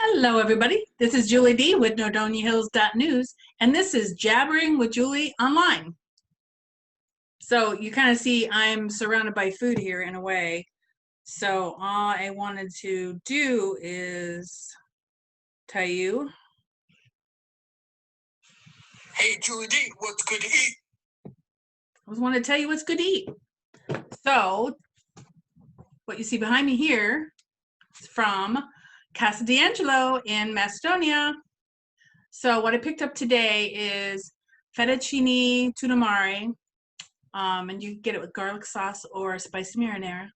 Hello, everybody. This is Julie D with NordoniaHills.news, and this is Jabbering with Julie online. So you kind of see I'm surrounded by food here in a way. So all I wanted to do is tell you. Hey, Julie D, what's good to eat? I just want to tell you what's good to eat. So what you see behind me here is from Casa D'Angelo in Macedonia. So what I picked up today is Fettuchini Tutto Mara. And you can get it with garlic sauce or spicy marinara.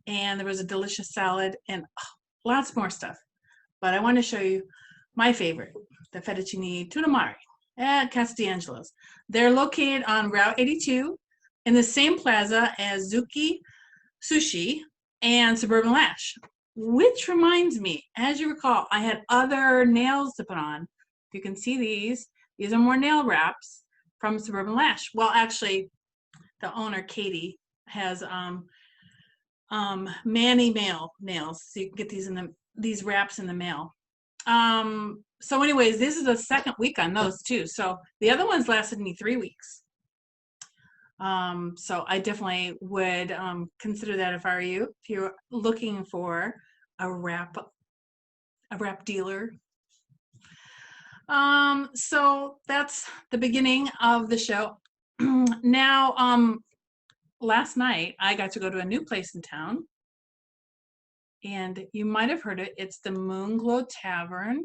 And there was a delicious salad and lots more stuff. But I want to show you my favorite, the Fettuchini Tutto Mara at Casa D'Angelos. They're located on Route 82 in the same plaza as Zuki, Sushi, and Suburban Lash. Which reminds me, as you recall, I had other nails to put on. You can see these are more nail wraps from Suburban Lash. Well, actually, the owner, Katie, has Manny mail nails, so you can get these wraps in the mail. So anyways, this is the second week on those too. So the other ones lasted me 3 weeks. So I definitely would consider that if I were you, if you're looking for a wrap dealer. So that's the beginning of the show. Now, last night I got to go to a new place in town, and you might have heard it. It's the Moonglow Tavern,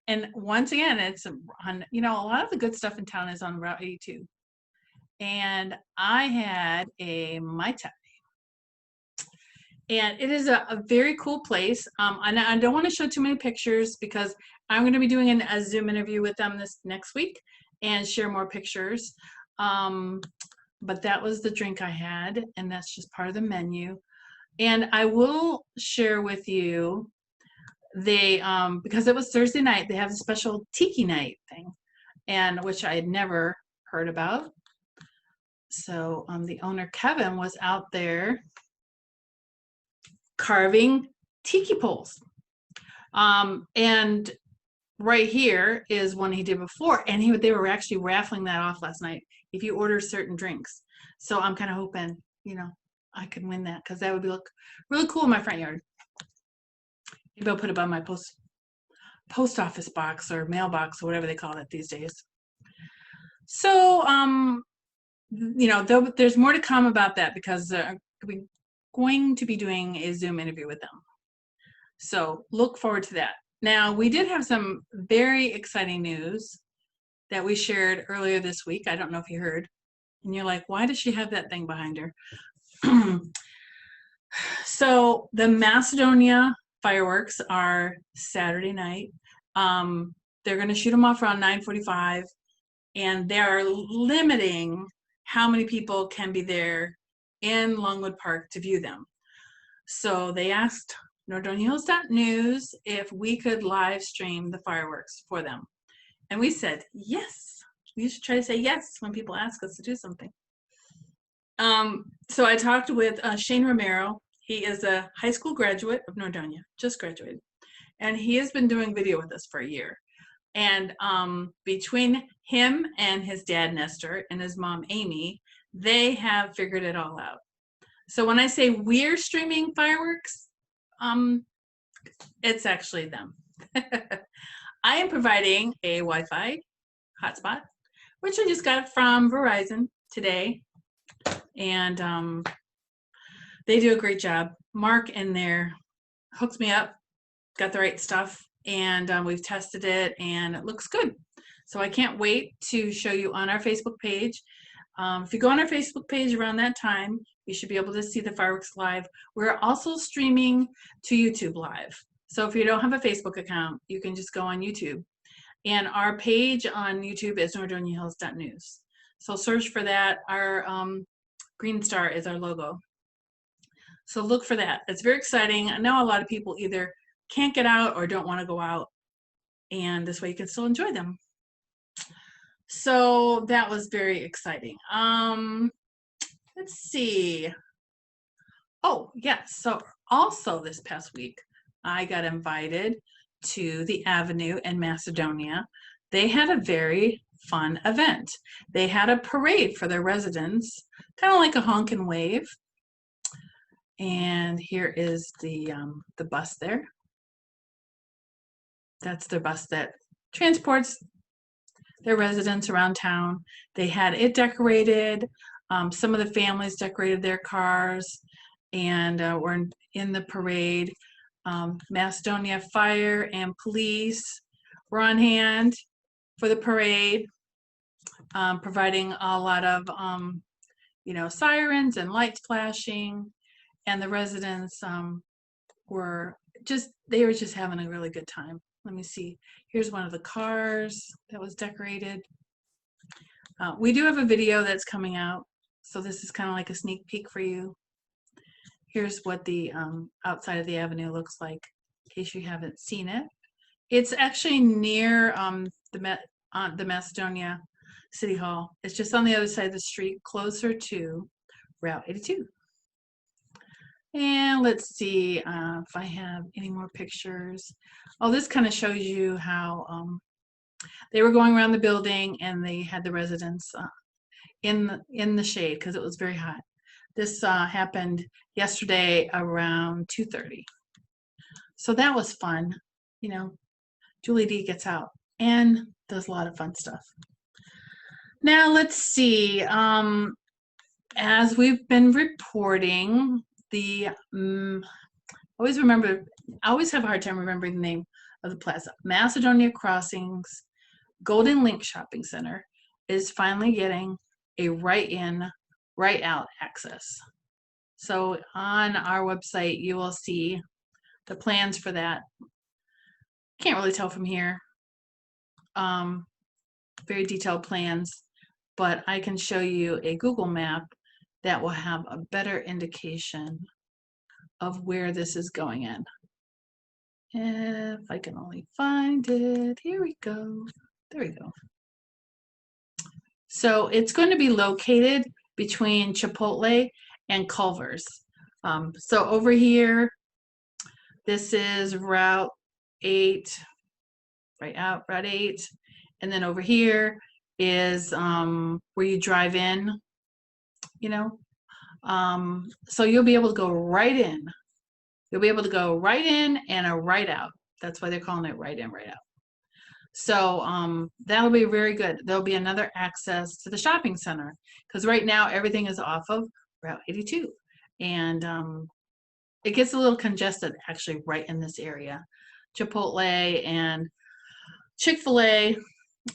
and once again, it's on. A lot of the good stuff in town is on Route 82, and I had a Mai Tai. And it is a very cool place. And I don't want to show too many pictures because I'm going to be doing a Zoom interview with them this next week and share more pictures. But that was the drink I had, and that's just part of the menu. And I will share with you, because it was Thursday night, they have a special Tiki Night thing, and which I had never heard about. So the owner, Kevin, was out there carving tiki poles. And right here is one he did before, and they were actually raffling that off last night if you order certain drinks. So I'm kind of hoping, I could win that, because that would look really cool in my front yard. Maybe I'll put it on my post office box or mailbox or whatever they call it these days. So, there's more to come about that, because we're going to be doing a Zoom interview with them. So look forward to that. Now, we did have some very exciting news that we shared earlier this week. I don't know if you heard. And you're like, why does she have that thing behind her? So the Macedonia fireworks are Saturday night. They're going to shoot them off around 9:45, and they're limiting how many people can be there in Longwood Park to view them. So they asked NordoniaHills.news if we could live stream the fireworks for them. And we said, yes. We should try to say yes when people ask us to do something. So I talked with Shane Romero. He is a high school graduate of Nordonia, just graduated. And he has been doing video with us for a year. And between him and his dad, Nestor, and his mom, Amy, they have figured it all out. So when I say we're streaming fireworks, it's actually them. I am providing a Wi-Fi hotspot, which I just got from Verizon today. And they do a great job. Mark in there hooks me up, got the right stuff, and we've tested it, and it looks good. So I can't wait to show you on our Facebook page. If you go on our Facebook page around that time, you should be able to see the fireworks live. We're also streaming to YouTube live. So if you don't have a Facebook account, you can just go on YouTube. And our page on YouTube is NordoniaHills.news. So search for that. Our green star is our logo. So look for that. It's very exciting. I know a lot of people either can't get out or don't want to go out, and this way you can still enjoy them. So that was very exciting. Let's see. Oh, yes. So also this past week, I got invited to the Avenue in Macedonia, they had a very fun event. They had a parade for their residents, kind of like a honk and wave. And here is the bus there. That's their bus that transports their residents around town. They had it decorated. Some of the families decorated their cars and were in the parade. Macedonia Fire and Police were on hand for the parade, providing a lot of, sirens and lights flashing. And the residents were just having a really good time. Let me see. Here's one of the cars that was decorated. We do have a video that's coming out, so this is kind of like a sneak peek for you. Here's what the outside of the avenue looks like, in case you haven't seen it. It's actually near the Macedonia City Hall. It's just on the other side of the street, closer to Route 82. And let's see if I have any more pictures. Oh, this kind of shows you how they were going around the building and they had the residents in the shade because it was very hot. This happened yesterday around 2:30. So that was fun. Julie D gets out and does a lot of fun stuff. Now let's see. As we've been reporting, I always have a hard time remembering the name of the plaza. Macedonia Crossing's Golden Link Shopping Center is finally getting a right-in, right-out access. So on our website, you will see the plans for that. Can't really tell from here. Very detailed plans, but I can show you a Google map that will have a better indication of where this is going in. If I can only find it, here we go. There we go. So it's going to be located between Chipotle and Culver's. So over here, this is Route 8, right out, Route 8. And then over here is where you drive in, so you'll be able to go right in. You'll be able to go right in and a right out. That's why they're calling it right in, right out. So that'll be very good. There'll be another access to the shopping center because right now everything is off of Route 82. And it gets a little congested actually right in this area. Chipotle and Chick-fil-A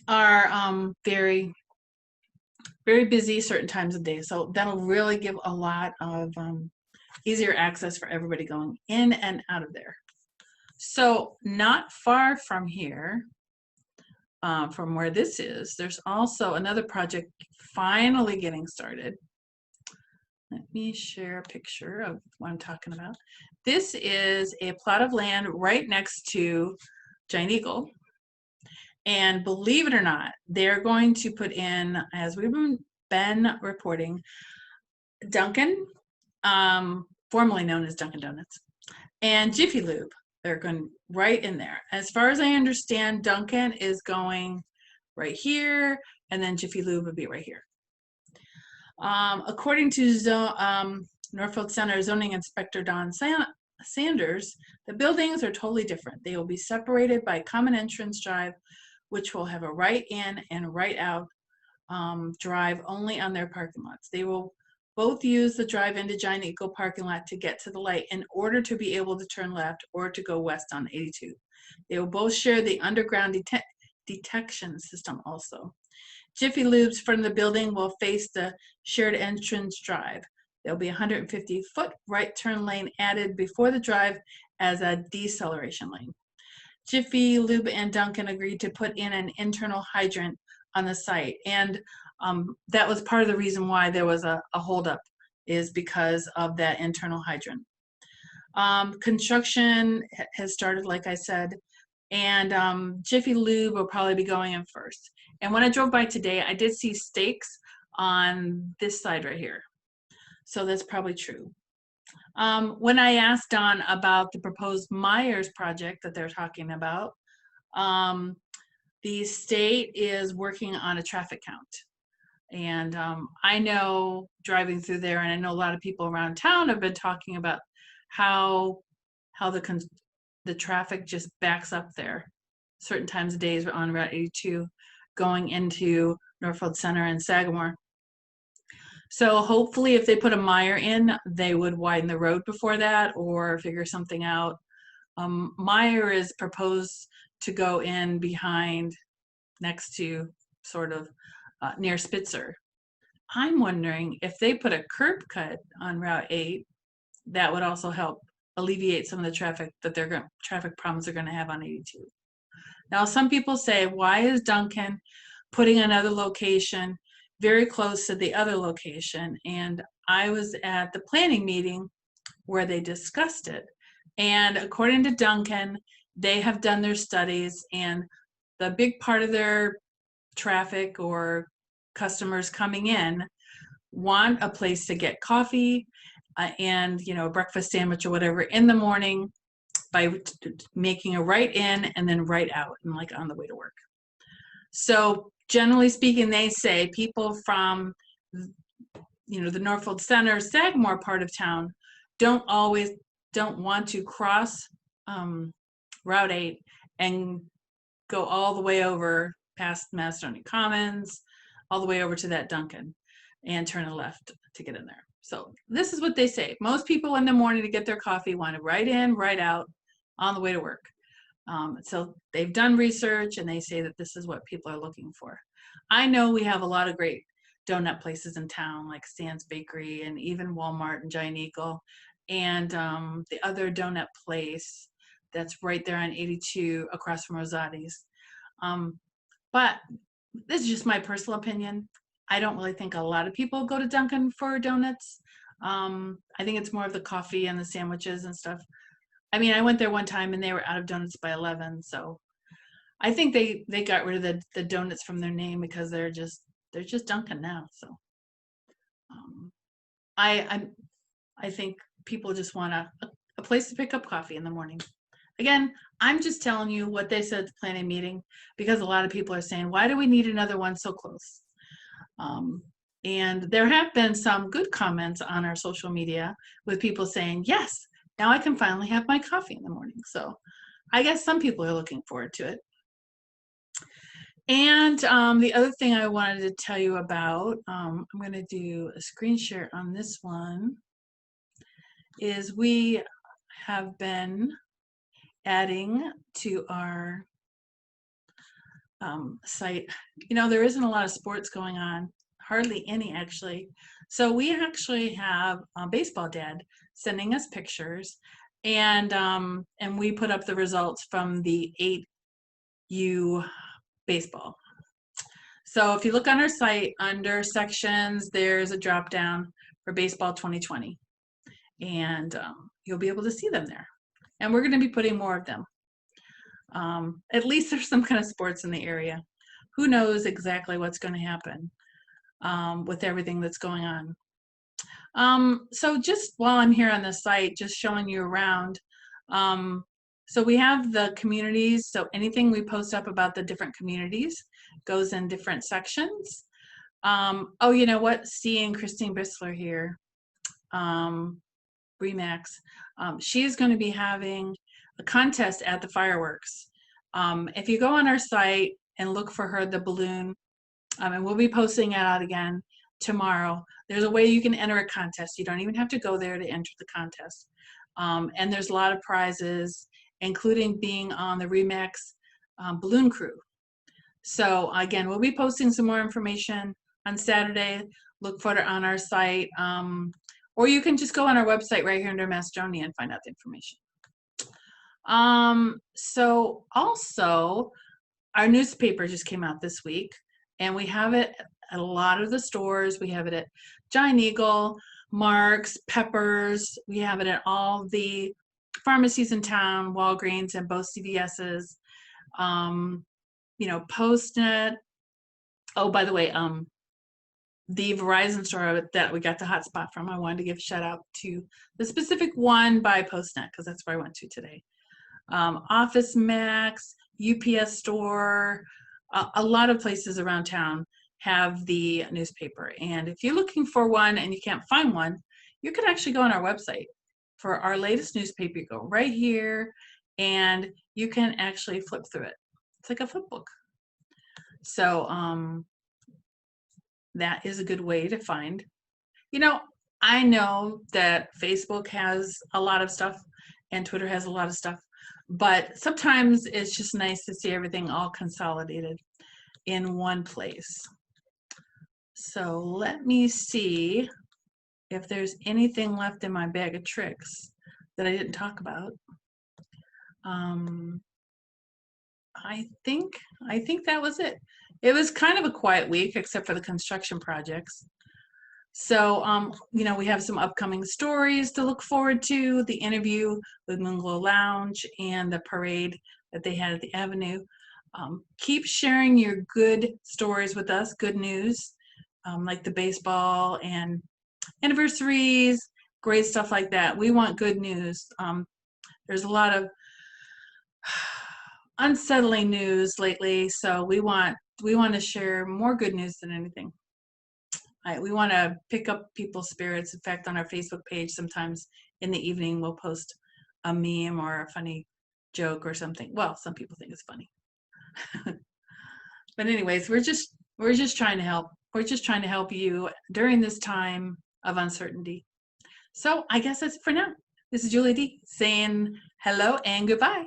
are very, very busy certain times of day. So that'll really give a lot of easier access for everybody going in and out of there. So not far from here, from where this is, there's also another project finally getting started. Let me share a picture of what I'm talking about. This is a plot of land right next to Giant Eagle. And believe it or not, they're going to put in, as we've been reporting, Dunkin, formerly known as Dunkin' Donuts, and Jiffy Lube. They're going right in there. As far as I understand, Dunkin is going right here, and then Jiffy Lube would be right here. According to Norfolk Center Zoning Inspector Don Sanders, the buildings are totally different. They will be separated by a common entrance drive, which will have a right in and right out drive only on their parking lots. They will both use the drive into Giant Eagle parking lot to get to the light in order to be able to turn left or to go west on 82. They will both share the underground detection system also. Jiffy Lube's front of the building will face the shared entrance drive. There'll be a 150-foot right turn lane added before the drive as a deceleration lane. Jiffy Lube and Dunkin agreed to put in an internal hydrant on the site, and that was part of the reason why there was a holdup, is because of that internal hydrant. Construction has started, like I said, and Jiffy Lube will probably be going in first. And when I drove by today, I did see stakes on this side right here. So that's probably true. When I asked Don about the proposed Myers project that they're talking about, the state is working on a traffic count. And I know driving through there, and I know a lot of people around town have been talking about how the traffic just backs up there certain times of days on Route 82 going into Norfolk Center and Sagamore. So hopefully if they put a Meyer in, they would widen the road before that or figure something out. Meyer is proposed to go in behind, next to sort of near Spitzer. I'm wondering if they put a curb cut on Route 8, that would also help alleviate some of the traffic problems they're going to have on 82. Now, some people say, why is Dunkin putting another location very close to the other location? And I was at the planning meeting where they discussed it. And according to Dunkin, they have done their studies, and the big part of their traffic or customers coming in want a place to get coffee and a breakfast sandwich or whatever in the morning by making a right in and then right out and like on the way to work. So generally speaking, they say people from the Norfolk Center, Sagamore part of town don't want to cross Route 8 and go all the way over past Macedonia Commons, all the way over to that Dunkin' and turn a left to get in there. So this is what they say. Most people in the morning to get their coffee want to right in, right out on the way to work. So they've done research and they say that this is what people are looking for. I know we have a lot of great donut places in town like Stan's Bakery and even Walmart and Giant Eagle, and the other donut place that's right there on 82 across from Rosati's. But this is just my personal opinion. I don't really think a lot of people go to Dunkin' for donuts. I think it's more of the coffee and the sandwiches and stuff. I mean, I went there one time and they were out of donuts by 11. So I think they got rid of the donuts from their name because they're just Dunkin' now. So I think people just want a place to pick up coffee in the morning. Again, I'm just telling you what they said at the planning meeting because a lot of people are saying, why do we need another one so close? And there have been some good comments on our social media with people saying, yes, now I can finally have my coffee in the morning. So I guess some people are looking forward to it. And the other thing I wanted to tell you about, I'm going to do a screen share on this one, is we have been adding to our site. There isn't a lot of sports going on, hardly any actually. So we actually have a baseball dad sending us pictures, and we put up the results from the 8U baseball. So if you look on our site under sections, there's a drop down for baseball 2020, and you'll be able to see them there. And we're going to be putting more of them. At least there's some kind of sports in the area. Who knows exactly what's going to happen with everything that's going on. So just while I'm here on the site, just showing you around. So we have the communities. So anything we post up about the different communities goes in different sections. Oh, you know what? Seeing Christine Bissler here, Remax. She's going to be having a contest at the fireworks. If you go on our site and look for her, the balloon, and we'll be posting it out again tomorrow, there's a way you can enter a contest. You don't even have to go there to enter the contest. And there's a lot of prizes, including being on the Remax balloon crew. So again, we'll be posting some more information on Saturday. Look for it on our site. Or you can just go on our website right here under Macedonia and find out the information. So also, our newspaper just came out this week, and we have it at a lot of the stores. We have it at Giant Eagle, Mark's, Peppers. We have it at all the pharmacies in town, Walgreens, and both CVS's. Postnet. Oh, by the way, the Verizon store that we got the hotspot from, I wanted to give a shout out to the specific one by PostNet because that's where I went to today. Office Max, UPS store, a lot of places around town have the newspaper. And if you're looking for one and you can't find one, you could actually go on our website for our latest newspaper. You go right here and you can actually flip through it. It's like a flip book. So that is a good way to find. You know, I know that Facebook has a lot of stuff and Twitter has a lot of stuff, but sometimes it's just nice to see everything all consolidated in one place. So let me see if there's anything left in my bag of tricks that I didn't talk about. I think that was it. It was kind of a quiet week except for the construction projects. So, you know, we have some upcoming stories to look forward to, the interview with Moonglow Lounge and the parade that they had at the Avenue. Keep sharing your good stories with us, good news, like the baseball and anniversaries, great stuff like that. We want good news. There's a lot of unsettling news lately, so we want to share more good news than anything. We want to pick up people's spirits. In fact, on our Facebook page, sometimes in the evening, we'll post a meme or a funny joke or something. Well, some people think it's funny. But anyways, we're just trying to help. We're just trying to help you during this time of uncertainty. So I guess that's it for now. This is Julie D saying hello and goodbye.